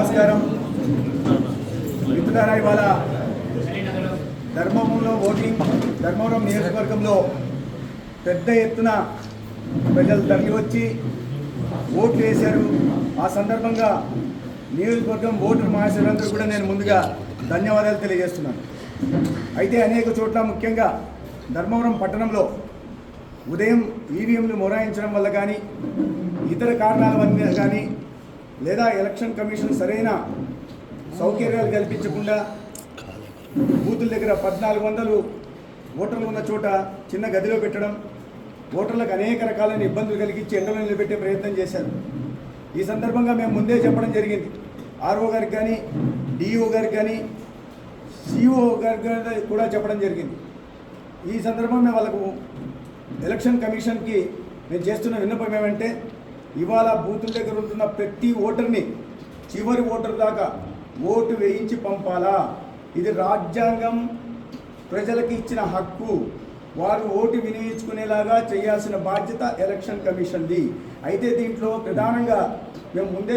నమస్కారం. మిత్రులారా, ఇవాళ ధర్మవరంలో ఓటింగ్, ధర్మవరం నియోజకవర్గంలో పెద్ద ఎత్తున ప్రజలు తరలి వచ్చి ఓట్లు వేశారు. ఆ సందర్భంగా నియోజకవర్గం ఓటర్ మహాశయులందరూ కూడా నేను ముందుగా ధన్యవాదాలు తెలియజేస్తున్నాను. అయితే అనేక చోట్ల, ముఖ్యంగా ధర్మవరం పట్టణంలో ఉదయం ఈవీఎంలు మొరాయించడం వల్ల కానీ, ఇతర కారణాల వల్ల కానీ, లేదా ఎలక్షన్ కమిషన్ సరైన సౌకర్యాలు కల్పించకుండా బూతుల దగ్గర 1400 ఓటర్లు ఉన్న చోట చిన్న గదిలో పెట్టడం, ఓటర్లకు అనేక రకాలైన ఇబ్బందులు కలిగించి ఎండలో నిలబెట్టే ప్రయత్నం చేశారు. ఈ సందర్భంగా మేము ముందే చెప్పడం జరిగింది. ఆర్ఓ గారికి కానీ, డిఈఓ గారికి కానీ, సిఇఓ గారికి కూడా చెప్పడం జరిగింది. ఈ సందర్భంగా వాళ్ళకు ఎలక్షన్ కమిషన్కి మేము చేస్తున్న విన్నపం ఏమంటే, ఇవాళ బూతుల దగ్గర ఉంటున్న ప్రతి ఓటర్ని చివరి ఓటర్ దాకా ఓటు వేయించి పంపాలా. ఇది రాజ్యాంగం ప్రజలకు ఇచ్చిన హక్కు. వారు ఓటు వినియోగించుకునేలాగా చేయాల్సిన బాధ్యత ఎలక్షన్ కమిషన్ది. అయితే దీంట్లో ప్రధానంగా మేము ముందే